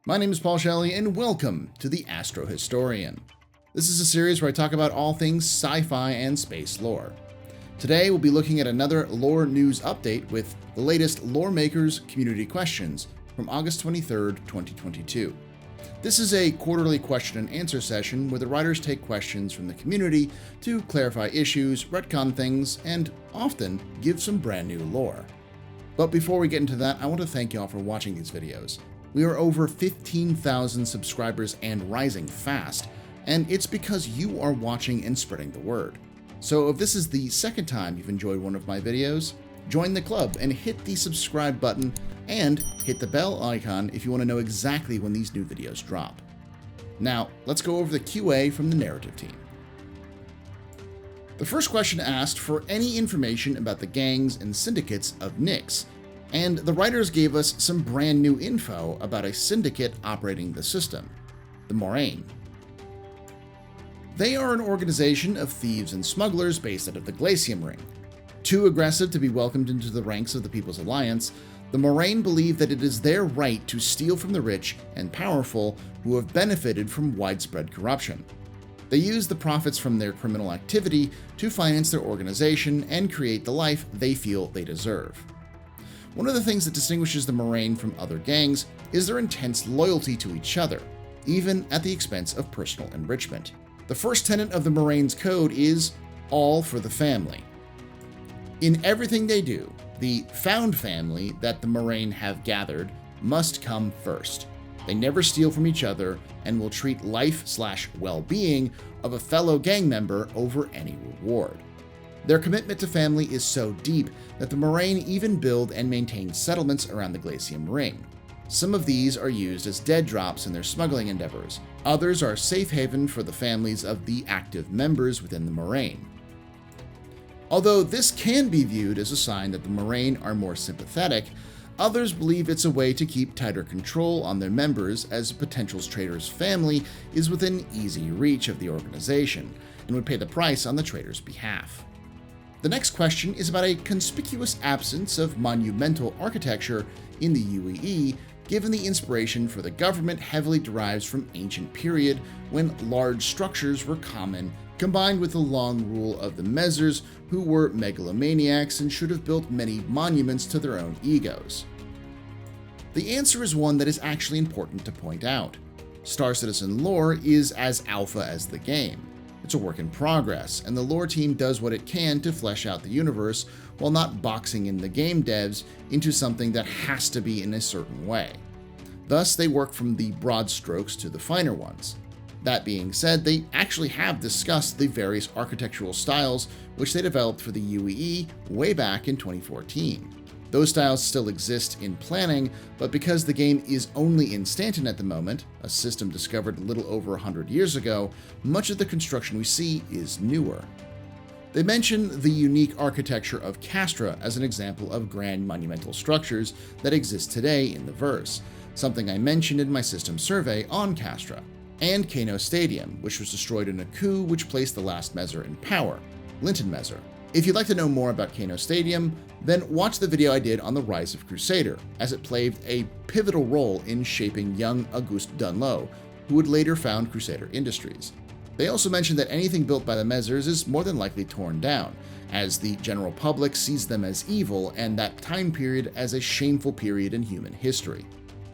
My name is Paul Shelley, and welcome to the AstroHistorian. This is a series where I talk about all things sci-fi and space lore. Today we'll be looking at another lore news update with the latest Loremakers community questions from August 23rd, 2022. This is a quarterly question and answer session where the writers take questions from the community to clarify issues, retcon things, and often give some brand new lore. But before we get into that, I want to thank y'all for watching these videos. We are over 15,000 subscribers and rising fast, and it's because you are watching and spreading the word. So if this is the second time you've enjoyed one of my videos, join the club and hit the subscribe button and hit the bell icon if you want to know exactly when these new videos drop. Now, let's go over the QA from the narrative team. The first question asked for any information about the gangs and syndicates of Nyx, and the writers gave us some brand new info about a syndicate operating the system, the Moraine. They are an organization of thieves and smugglers based out of the Glacium Ring. Too aggressive to be welcomed into the ranks of the People's Alliance, the Moraine believe that it is their right to steal from the rich and powerful who have benefited from widespread corruption. They use the profits from their criminal activity to finance their organization and create the life they feel they deserve. One of the things that distinguishes the Moraine from other gangs is their intense loyalty to each other, even at the expense of personal enrichment. The first tenet of the Moraine's code is all for the family. In everything they do, the found family that the Moraine have gathered must come first. They never steal from each other and will treat life/well-being of a fellow gang member over any reward. Their commitment to family is so deep that the Moraine even build and maintain settlements around the Glacium Ring. Some of these are used as dead drops in their smuggling endeavors. Others are safe haven for the families of the active members within the Moraine. Although this can be viewed as a sign that the Moraine are more sympathetic, others believe it's a way to keep tighter control on their members, as a potential traitor's family is within easy reach of the organization and would pay the price on the traitor's behalf. The next question is about a conspicuous absence of monumental architecture in the UEE, given the inspiration for the government heavily derives from ancient period when large structures were common, combined with the long rule of the Mezers, who were megalomaniacs and should have built many monuments to their own egos. The answer is one that is actually important to point out. Star Citizen lore is as alpha as the game. It's a work in progress, and the lore team does what it can to flesh out the universe while not boxing in the game devs into something that has to be in a certain way. Thus, they work from the broad strokes to the finer ones. That being said, they actually have discussed the various architectural styles which they developed for the UEE way back in 2014. Those styles still exist in planning, but because the game is only in Stanton at the moment, a system discovered a little over 100 years ago, much of the construction we see is newer. They mention the unique architecture of Castra as an example of grand monumental structures that exist today in the verse, something I mentioned in my system survey on Castra, and Kano Stadium, which was destroyed in a coup which placed the last Mezer in power, Linton Mezer. If you'd like to know more about Kano Stadium, then watch the video I did on the rise of Crusader, as it played a pivotal role in shaping young Auguste Dunlot, who would later found Crusader Industries. They also mentioned that anything built by the Mezers is more than likely torn down, as the general public sees them as evil and that time period as a shameful period in human history.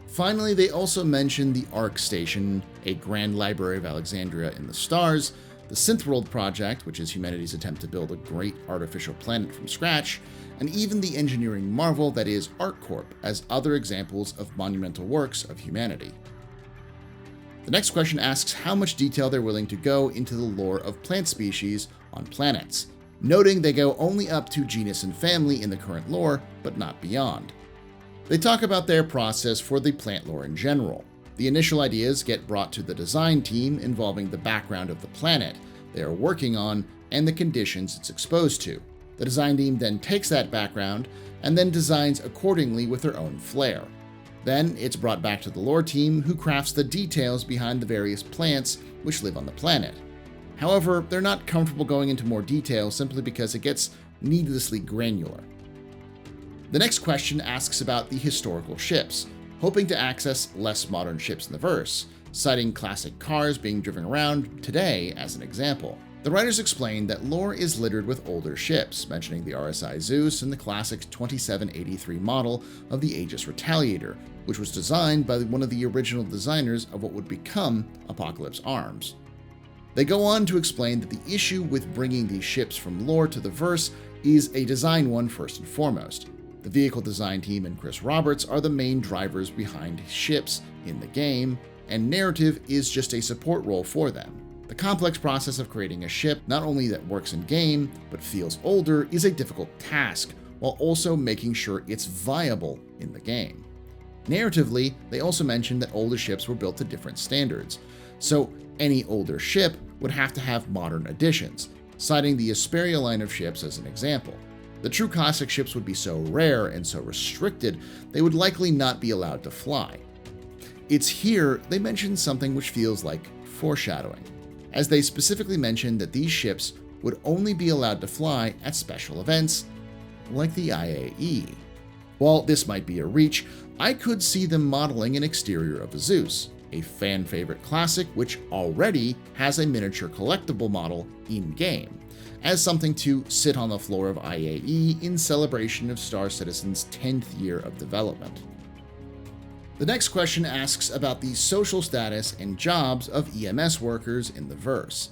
Finally, they also mentioned the Ark Station, a grand library of Alexandria in the stars, the Synthworld project, which is humanity's attempt to build a great artificial planet from scratch, and even the engineering marvel that is ArtCorp as other examples of monumental works of humanity. The next question asks how much detail they're willing to go into the lore of plant species on planets, noting they go only up to genus and family in the current lore, but not beyond. They talk about their process for the plant lore in general. The initial ideas get brought to the design team involving the background of the planet they are working on and the conditions it's exposed to. The design team then takes that background and then designs accordingly with their own flair. Then it's brought back to the lore team, who crafts the details behind the various plants which live on the planet. However, they're not comfortable going into more detail simply because it gets needlessly granular. The next question asks about the historical ships, hoping to access less modern ships in the verse, citing classic cars being driven around today as an example. The writers explained that lore is littered with older ships, mentioning the RSI Zeus and the classic 2783 model of the Aegis Retaliator, which was designed by one of the original designers of what would become Apocalypse Arms. They go on to explain that the issue with bringing these ships from lore to the verse is a design one first and foremost. The vehicle design team and Chris Roberts are the main drivers behind ships in the game, and narrative is just a support role for them. The complex process of creating a ship, not only that works in game, but feels older, is a difficult task, while also making sure it's viable in the game. Narratively, they also mentioned that older ships were built to different standards, so any older ship would have to have modern additions, citing the Asperia line of ships as an example. The true classic ships would be so rare and so restricted, they would likely not be allowed to fly. It's here they mention something which feels like foreshadowing, as they specifically mentioned that these ships would only be allowed to fly at special events, like the IAE. While this might be a reach, I could see them modeling an exterior of a Zeus, a fan-favorite classic which already has a miniature collectible model in-game, as something to sit on the floor of IAE in celebration of Star Citizen's 10th year of development. The next question asks about the social status and jobs of EMS workers in the verse.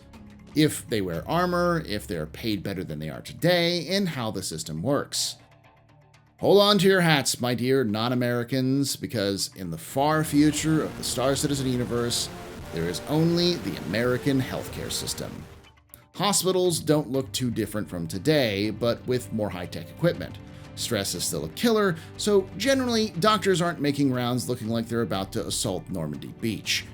If they wear armor, if they're paid better than they are today, and how the system works. Hold on to your hats, my dear non-Americans, because in the far future of the Star Citizen universe, there is only the American healthcare system. Hospitals don't look too different from today, but with more high-tech equipment. Stress is still a killer, so generally, doctors aren't making rounds looking like they're about to assault Normandy Beach.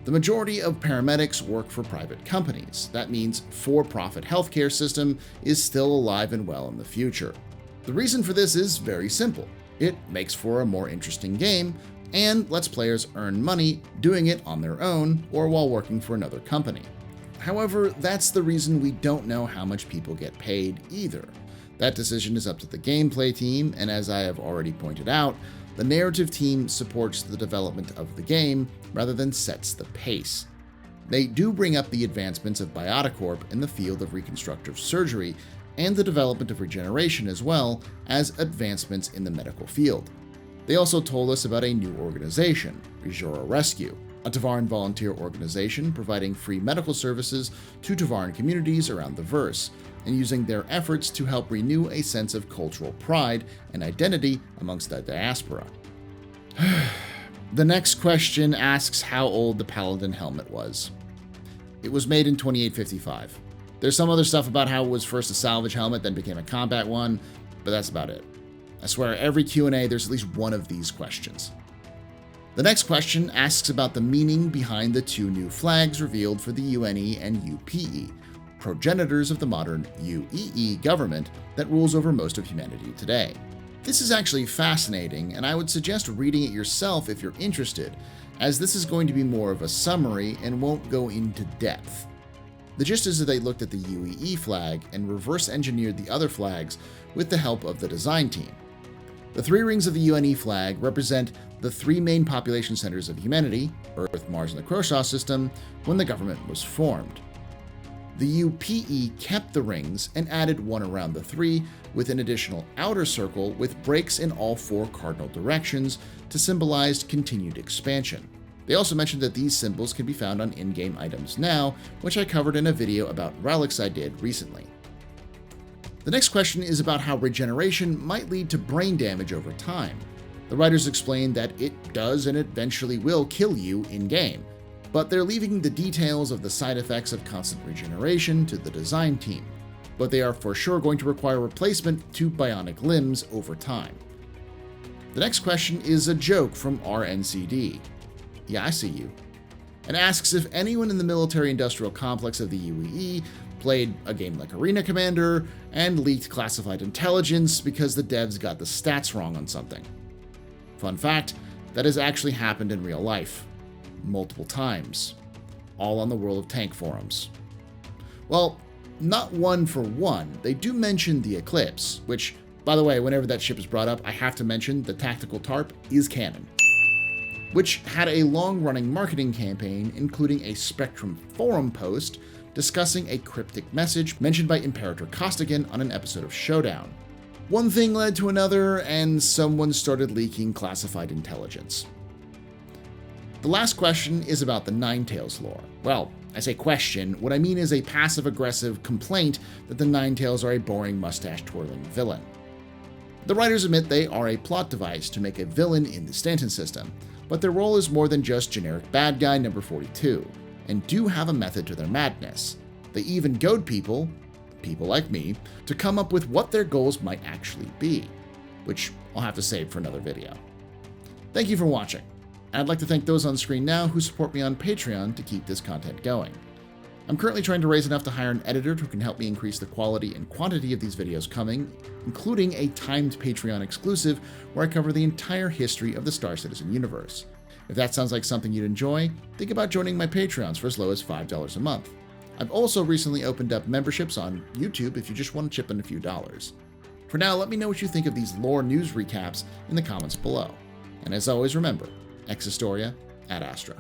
The majority of paramedics work for private companies. That means for-profit healthcare system is still alive and well in the future. The reason for this is very simple. It makes for a more interesting game, and lets players earn money doing it on their own or while working for another company. However, that's the reason we don't know how much people get paid either. That decision is up to the gameplay team, and as I have already pointed out, the narrative team supports the development of the game rather than sets the pace. They do bring up the advancements of Bioticorp in the field of reconstructive surgery and the development of regeneration, as well as advancements in the medical field. They also told us about a new organization, Rejora Rescue, a Tavaran volunteer organization providing free medical services to Tavaran communities around the verse, and using their efforts to help renew a sense of cultural pride and identity amongst the diaspora. The next question asks how old the Paladin Helmet was. It was made in 2855. There's some other stuff about how it was first a salvage helmet, then became a combat one, but that's about it. I swear every Q&A there's at least one of these questions. The next question asks about the meaning behind the two new flags revealed for the UNE and UPE, progenitors of the modern UEE government that rules over most of humanity today. This is actually fascinating, and I would suggest reading it yourself if you're interested, as this is going to be more of a summary and won't go into depth. The gist is that they looked at the UEE flag and reverse engineered the other flags with the help of the design team. The three rings of the UNE flag represent the three main population centers of humanity, Earth, Mars, and the Croshaw system, when the government was formed. The UPE kept the rings and added one around the three, with an additional outer circle with breaks in all four cardinal directions to symbolize continued expansion. They also mentioned that these symbols can be found on in-game items now, which I covered in a video about relics I did recently. The next question is about how regeneration might lead to brain damage over time. The writers explained that it does and eventually will kill you in-game, but they're leaving the details of the side effects of constant regeneration to the design team. But they are for sure going to require replacement to bionic limbs over time. The next question is a joke from RNCD. Yeah, I see you. And asks if anyone in the military-industrial complex of the UEE played a game like Arena Commander and leaked classified intelligence because the devs got the stats wrong on something. Fun fact, that has actually happened in real life. Multiple times. All on the World of Tank forums. Well, not one for one. They do mention the Eclipse, which, by the way, whenever that ship is brought up, I have to mention the tactical tarp is canon. which had a long-running marketing campaign including a Spectrum forum post discussing a cryptic message mentioned by Imperator Costigan on an episode of Showdown. One thing led to another, and someone started leaking classified intelligence. The last question is about the Ninetales lore. Well, I say question, what I mean is a passive-aggressive complaint that the Ninetales are a boring mustache-twirling villain. The writers admit they are a plot device to make a villain in the Stanton system, but their role is more than just generic bad guy number 42, and do have a method to their madness. They even goad people like me, to come up with what their goals might actually be, which I'll have to save for another video. Thank you for watching. I'd like to thank those on screen now who support me on Patreon to keep this content going. I'm currently trying to raise enough to hire an editor who can help me increase the quality and quantity of these videos coming, including a timed Patreon exclusive where I cover the entire history of the Star Citizen universe. If that sounds like something you'd enjoy, think about joining my Patreons for as low as $5 a month. I've also recently opened up memberships on YouTube if you just want to chip in a few dollars. For now, let me know what you think of these lore news recaps in the comments below. And as always, remember, ex Historia ad Astra.